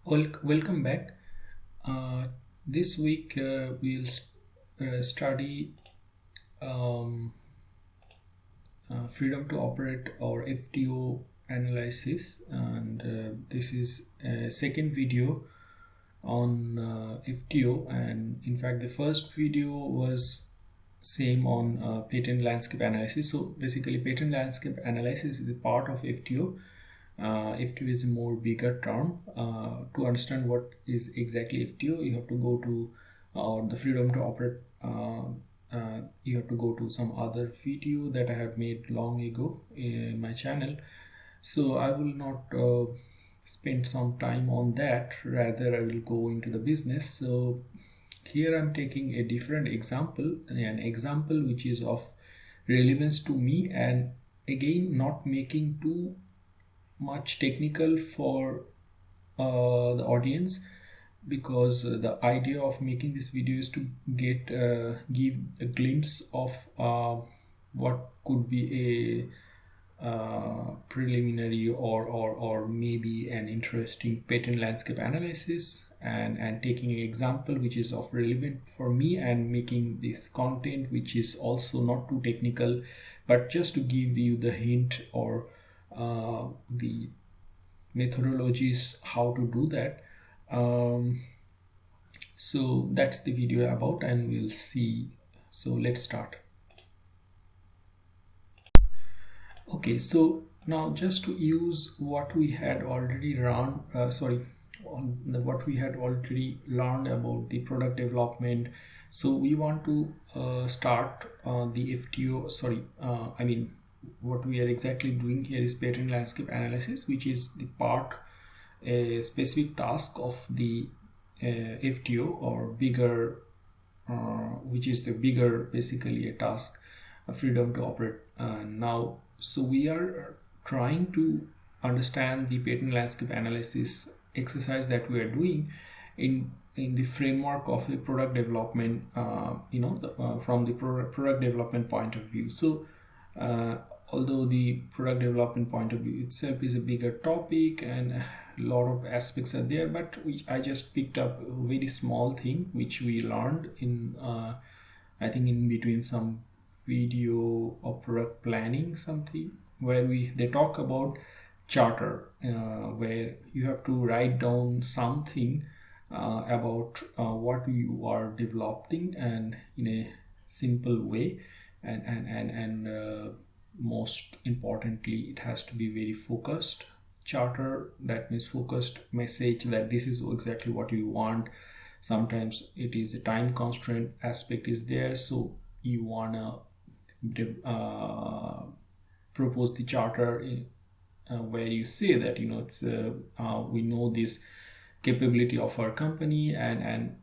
Welcome back. This week we'll study um, freedom to operate or FTO analysis, and this is a second video on FTO. And in fact, the first video was same on patent landscape analysis. So basically, patent landscape analysis is a part of FTO. FTO is a more bigger term. To understand what is exactly FTO, you have to go to the freedom to operate. You have to go to some other video that I have made long ago in my channel. So I will not spend some time on that. Rather, I will go into the business. So here I'm taking a different example, an example which is of relevance to me, and again not making too much technical for the audience, because the idea of making this video is to give a glimpse of what could be a preliminary or maybe an interesting patent landscape analysis, and taking an example which is of relevant for me, and making this content which is also not too technical, but just to give you the hint or the methodologies how to do that. So that's the video about, and we'll see. So let's start. Okay, so now just to use what we had already learned, what we had already learned about the product development. So we want to start the FTO. What we are exactly doing here is patent landscape analysis, which is the part, a specific task of the FTO, or bigger, which is the bigger, basically a task, a freedom to operate. Now, so we are trying to understand the patent landscape analysis exercise that we are doing in the framework of a product development, from the product development point of view. So although the product development point of view itself is a bigger topic and a lot of aspects are there, but I just picked up a very small thing which we learned in I think in between some video of product planning, something where they talk about charter, where you have to write down something about what you are developing, and in a simple way, and most importantly, it has to be very focused charter. That means focused message that this is exactly what you want. Sometimes it is a time constraint aspect is there, so you wanna propose the charter where you say that it's we know this capability of our company, and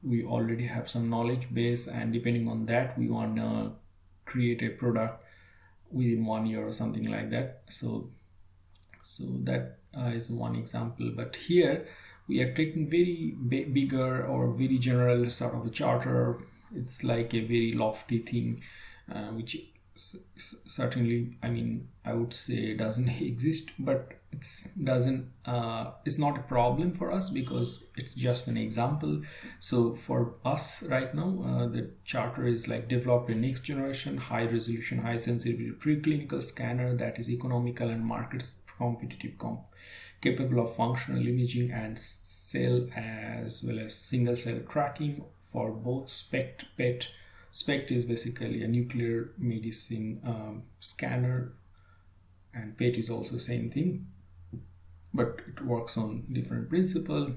we already have some knowledge base, and depending on that we want to create a product within 1 year or something like that. So that is one example, but here we are taking very bigger or very general sort of a charter. It's like a very lofty thing, which certainly, I would say doesn't exist, but it's not a problem for us because it's just an example. So for us right now, the charter is like develop a next generation high resolution high sensitivity preclinical scanner that is economical and market competitive, capable of functional imaging and cell as well as single cell tracking for both SPECT PET. SPECT is basically a nuclear medicine scanner, and PET is also the same thing, but it works on different principle.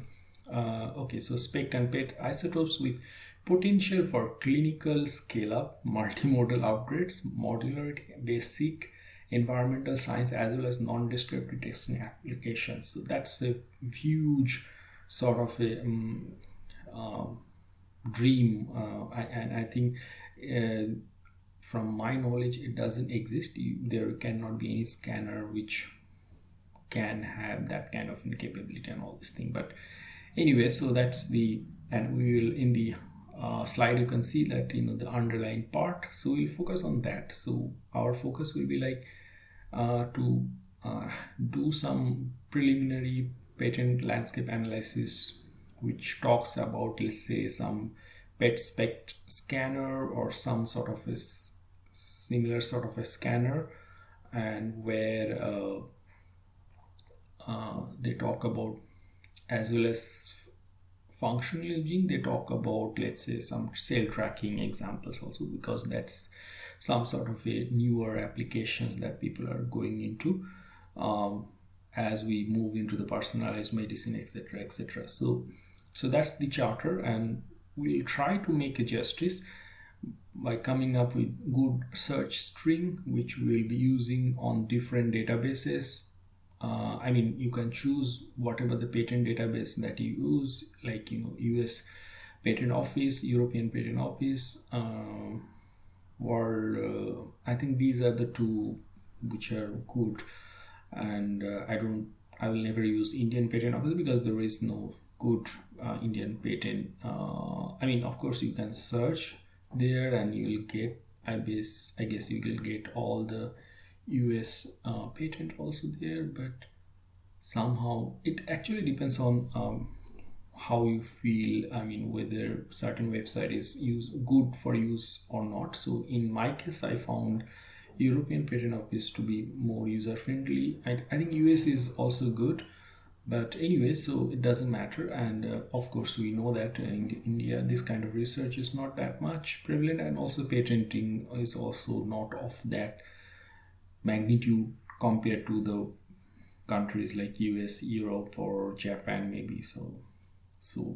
Okay, so SPECT and PET isotopes with potential for clinical scale-up, multimodal upgrades, modularity, basic environmental science, as well as non-descriptive testing applications. So that's a huge sort of a dream, and I think from my knowledge it doesn't exist. There cannot be any scanner which can have that kind of capability and all this thing. But anyway, so that's the, and we will in the slide you can see that the underlying part, so we'll focus on that. So our focus will be like to do some preliminary patent landscape analysis, which talks about, let's say, some pet spec scanner or some sort of a similar sort of a scanner, and where they talk about, as well as functional imaging, they talk about, let's say, some cell tracking examples also, because that's some sort of a newer applications that people are going into as we move into the personalized medicine, etc., etc. So that's the charter, and we'll try to make a justice by coming up with good search string, which we will be using on different databases. I mean, you can choose whatever the patent database that you use, like, US Patent Office, European Patent Office, or I think these are the two which are good. And I will never use Indian Patent Office because there is no good Indian patent. I mean, of course, you can search there and you will get, I guess you will get all the US patent also there, but somehow it actually depends on how you feel. I mean, whether certain website is good for use or not. So in my case, I found European Patent Office to be more user friendly. I think US is also good, but anyway, so it doesn't matter. And of course, we know that in India, this kind of research is not that much prevalent, and also patenting is also not of that magnitude compared to the countries like US, Europe, or Japan maybe. So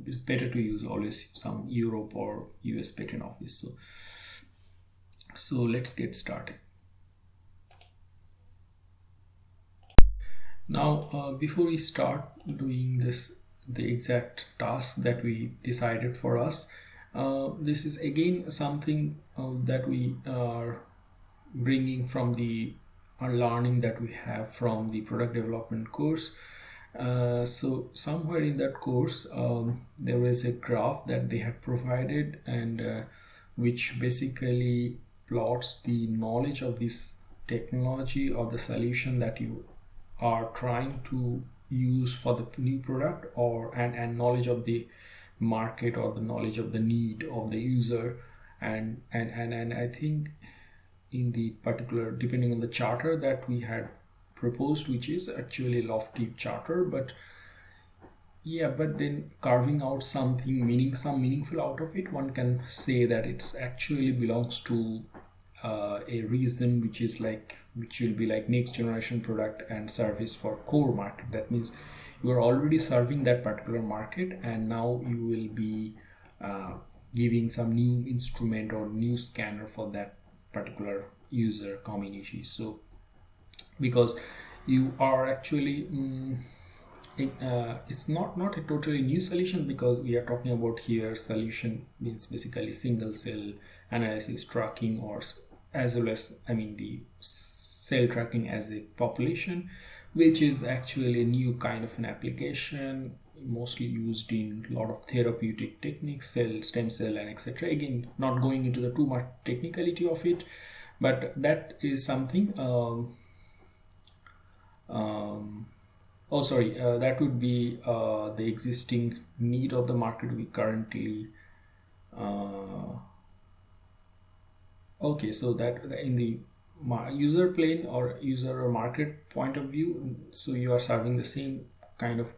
it's better to use always some Europe or US Patent Office. So let's get started. Now, before we start doing the exact task that we decided for us, this is again something that we are bringing from the learning that we have from the product development course. So somewhere in that course, there is a graph that they had provided, and which basically plots the knowledge of this technology or the solution that you are trying to use for the new product, or and knowledge of the market or the knowledge of the need of the user, and I think in the particular, depending on the charter that we had proposed, which is actually a lofty charter, but then carving out something meaningful out of it, one can say that it's actually belongs to a reason which will be like next generation product and service for core market. That means you are already serving that particular market, and now you will be giving some new instrument or new scanner for that particular user community. So because you are actually it's not a totally new solution, because we are talking about here solution means basically single cell analysis tracking, or as well as, I mean, the cell tracking as a population, which is actually a new kind of an application, mostly used in a lot of therapeutic techniques, stem cell, and etc. Again, not going into the too much technicality of it, but that is something that would be the existing need of the market we currently okay. So that in the user plane or user or market point of view, so you are serving the same kind of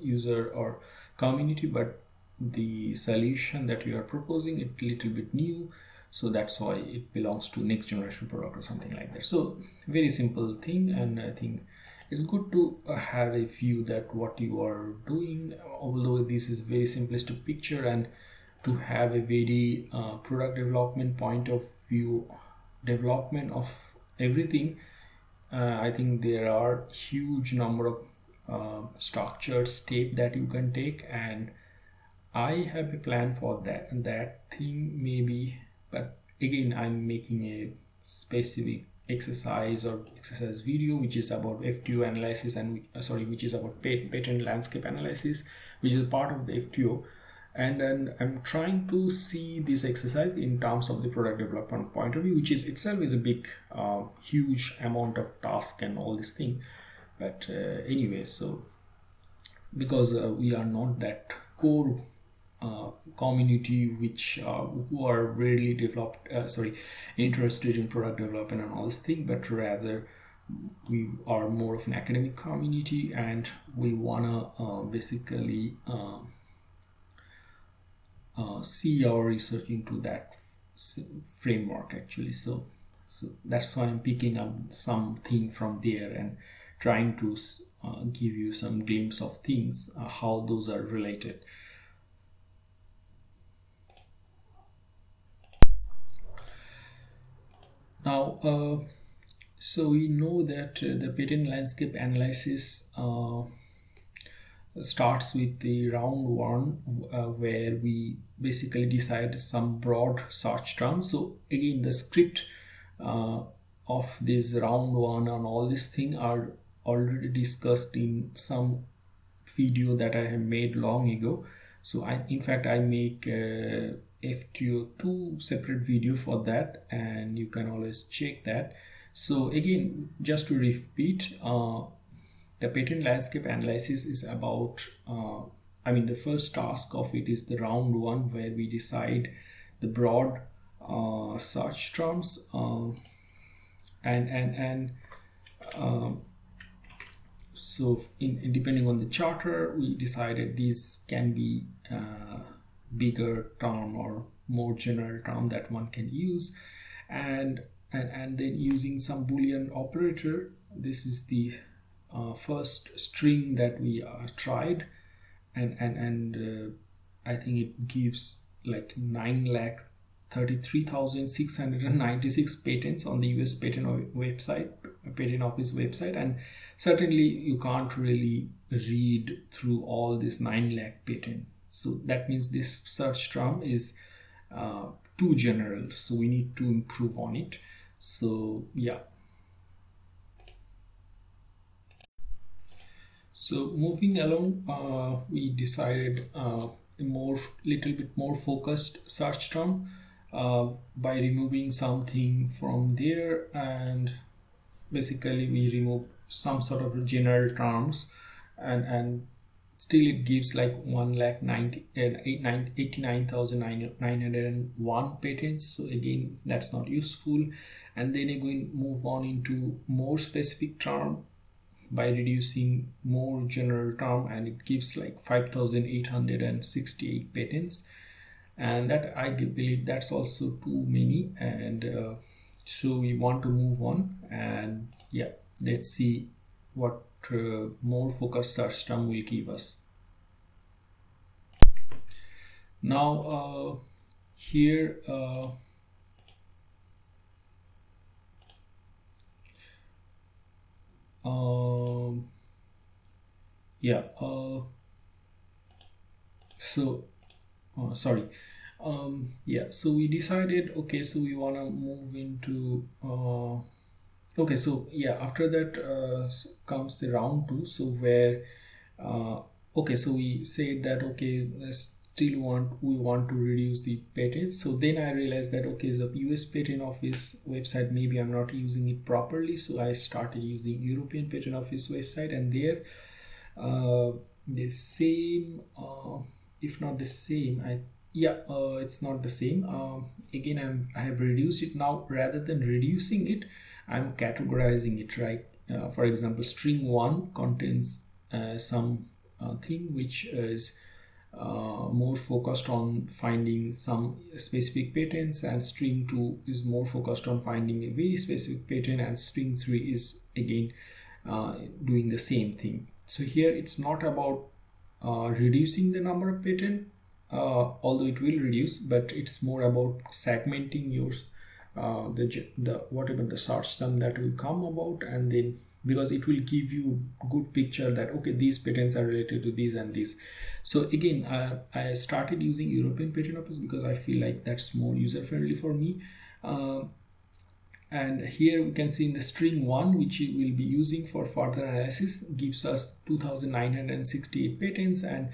user or community, but the solution that you are proposing it little bit new, so that's why it belongs to next generation product or something like that. So very simple thing, and I think it's good to have a view that what you are doing, although this is very simplistic picture, and to have a very product development point of view, development of everything, I think there are huge number of structured step that you can take, and I have a plan for that thing maybe. But again, I'm making a specific exercise video which is about FTO analysis, and which is about patent landscape analysis, which is part of the FTO. And then I'm trying to see this exercise in terms of the product development point of view, which is itself is a big huge amount of task and all this thing. But anyway, so because we are not that core community which who are really interested in product development and all this thing, but rather we are more of an academic community, and we wanna basically see our research into that framework actually. So that's why I'm picking up something from there and trying to give you some glimpse of things, how those are related. Now, so we know that the patent landscape analysis starts with the round one, where we basically decide some broad search terms. So again, the script of this round one and all these things are already discussed in some video that I have made long ago. So in fact I make FTO 2 separate video for that, and you can always check that. So again, just to repeat, the patent landscape analysis is about the first task of it is the round one, where we decide the broad search terms, so in depending on the charter, we decided these can be bigger term or more general term that one can use, and then using some Boolean operator. This is the first string that we tried, and I think it gives like 9,33,696 patents on the US patent office website, and certainly you can't really read through all this 9 lakh patent. So that means this search term is too general, so we need to improve on it. So yeah, so moving along, we decided a little bit more focused search term by removing something from there, and basically we remove some sort of general terms, and still it gives like 1,89,901 patents. So again, that's not useful. And then again move on into more specific term by reducing more general term, and it gives like 5,868 patents, and that I believe that's also too many, and so we want to move on. And yeah, let's see what more focused search term will give us. Now here yeah, so sorry, yeah, so we decided, okay, so we want to move into okay, so yeah, after that comes the round two, so where okay, so we said that okay, we want to reduce the patents. So then I realized that okay, the US patent office website, maybe I'm not using it properly, so I started using European patent office website, and there the same if not the same, it's not the same. Again, I have reduced it. Now rather than reducing it, I'm categorizing it, right? For example, string 1 contains some thing which is more focused on finding some specific patents, and string 2 is more focused on finding a very specific patent, and string 3 is again doing the same thing. So here it's not about reducing the number of patent, although it will reduce, but it's more about segmenting your the whatever the search term that will come about, and then because it will give you good picture that okay, these patents are related to these and these. So again, I started using European Patent Office because I feel like that's more user friendly for me. And here we can see in the string 1, which we will be using for further analysis, gives us 2,968 patents, and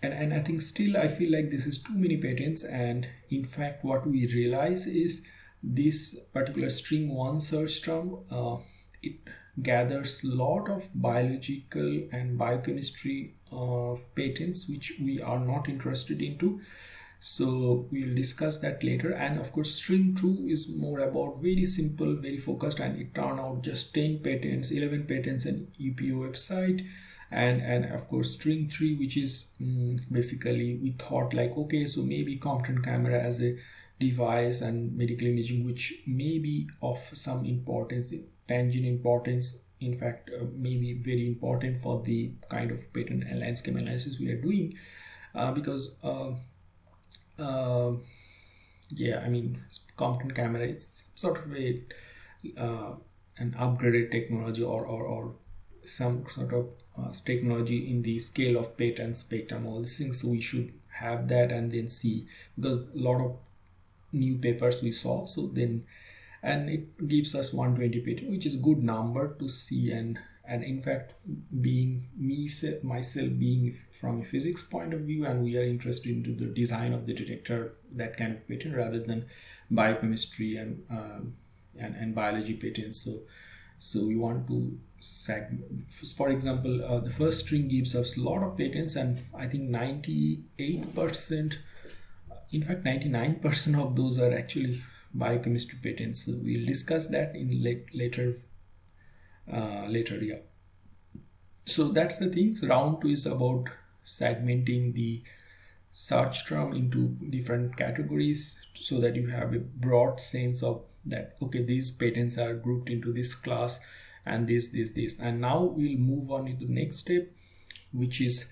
I think still I feel like this is too many patents. And in fact what we realize is this particular string 1 search term, gathers lot of biological and biochemistry patents which we are not interested into. So we'll discuss that later. And of course, string 2 is more about very simple, very focused, and it turned out just 10 patents, 11 patents in EPO website. And of course, string 3, which is basically we thought like, okay, so maybe Compton camera as a device and medical imaging, which may be of some importance, tangent importance, in fact maybe very important for the kind of patent and landscape analysis we are doing, because yeah, I mean, Compton camera is sort of a an upgraded technology, or some sort of technology in the scale of patent spectrum, all these things. So we should have that and then see, because a lot of new papers we saw. So then, and it gives us 120 patent, which is a good number to see. And in fact, being myself being from a physics point of view, and we are interested into the design of the detector, that kind of patent, rather than biochemistry and biology patents. So we want to for example, the first string gives us a lot of patents, and I think 98%, in fact 99% of those are actually biochemistry patents. So we'll discuss that in later, yeah. So that's the thing. So round 2 is about segmenting the search term into different categories, so that you have a broad sense of that, okay, these patents are grouped into this class, and this. And now we'll move on into the next step, which is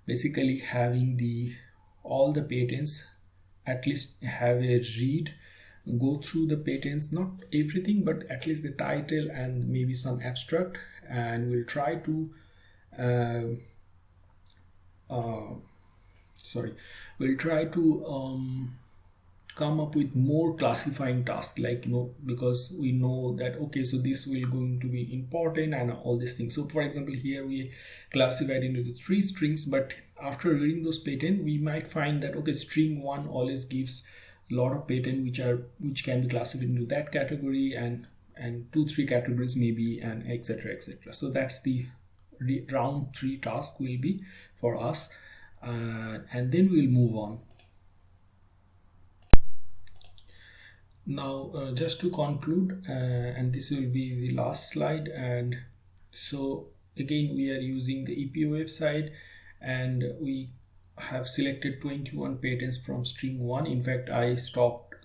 basically having all the patents, at least have a read, go through the patents, not everything, but at least the title and maybe some abstract, and we'll try to come up with more classifying tasks, like, because we know that, okay, so this will going to be important and all these things. So for example, here we classified into the 3 strings, but after reading those patent, we might find that, okay, string 1 always gives a lot of patent which can be classified into that category, and 2-3 categories maybe, and etc. So that's the round 3 task will be for us, and then we'll move on. Now, just to conclude, and this will be the last slide. And so again, we are using the EPO website, and we have selected 21 patents from string 1. In fact, I stopped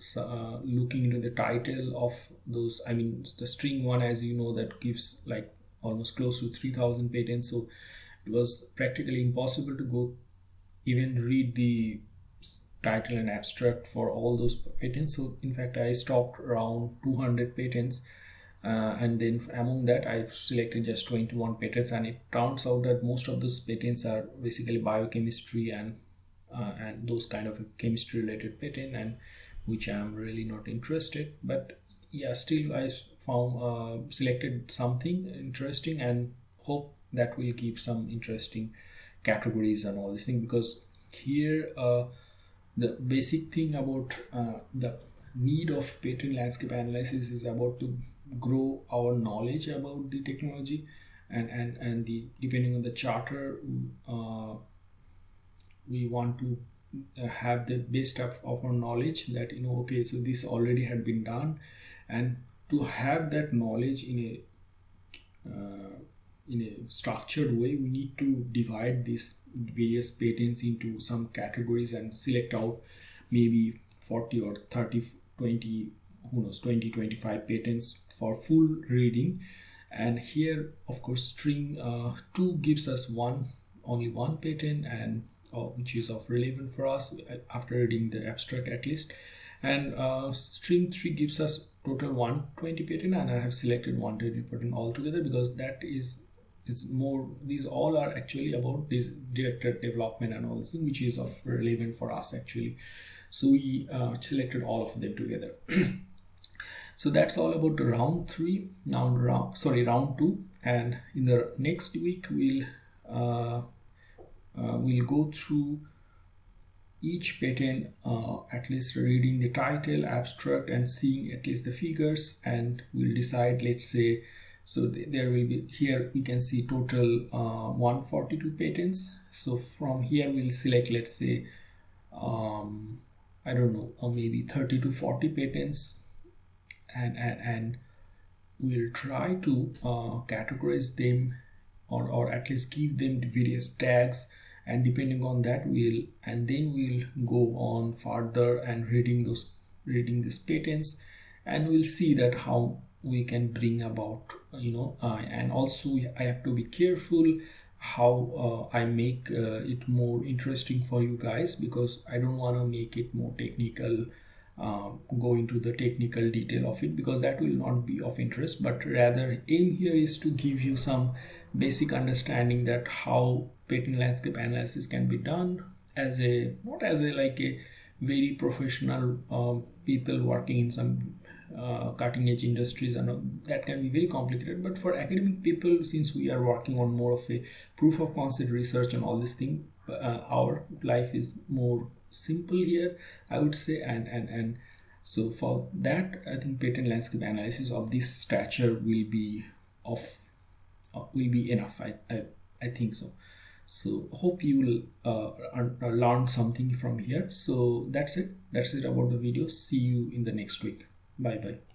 looking into the title of those. I mean, the string 1, as you know, that gives like almost close to 3,000 patents. So it was practically impossible to go even read the title and abstract for all those patents. So in fact, I stopped around 200 patents, and then among that I've selected just 21 patents, and it turns out that most of those patents are basically biochemistry and those kind of chemistry related patent, and which I'm really not interested. But yeah, still I found selected something interesting, and hope that will keep some interesting categories and all this thing, because here the basic thing about the need of patent landscape analysis is about to grow our knowledge about the technology, and the depending on the charter, we want to have the best of our knowledge, that okay, so this already had been done, and to have that knowledge in a structured way, we need to divide these various patents into some categories and select out maybe 40 or 30, 20, who knows, 20, 25 patents for full reading. And here, of course, string 2 gives us only one patent, and which is of relevant for us after reading the abstract at least. And string 3 gives us total 120 patent, and I have selected 120 patent altogether, because that is more, these all are actually about this directed development and all this thing, which is of relevant for us actually. So we selected all of them together. So that's all about the round 3. Now round 2, and in the next week we'll go through each patent, at least reading the title, abstract, and seeing at least the figures, and we'll decide, let's say, So there will be, here we can see total 142 patents. So from here we'll select, let's say, I don't know, maybe 30 to 40 patents, and we'll try to categorize them, or at least give them the various tags, and depending on that we'll go on further and reading these patents, and we'll see that how we can bring about, and also I have to be careful how I make it more interesting for you guys, because I don't want to make it more technical, go into the technical detail of it, because that will not be of interest, but rather aim here is to give you some basic understanding that how patent landscape analysis can be done, as a not as a like a very professional people working in some cutting edge industries, and that can be very complicated, but for academic people, since we are working on more of a proof of concept research and all this thing, our life is more simple here, I would say, and so for that I think patent landscape analysis of this stature will be of will be enough. I think so. So hope you will learn something from here. So that's it about the video. See you in the next week. Bye bye.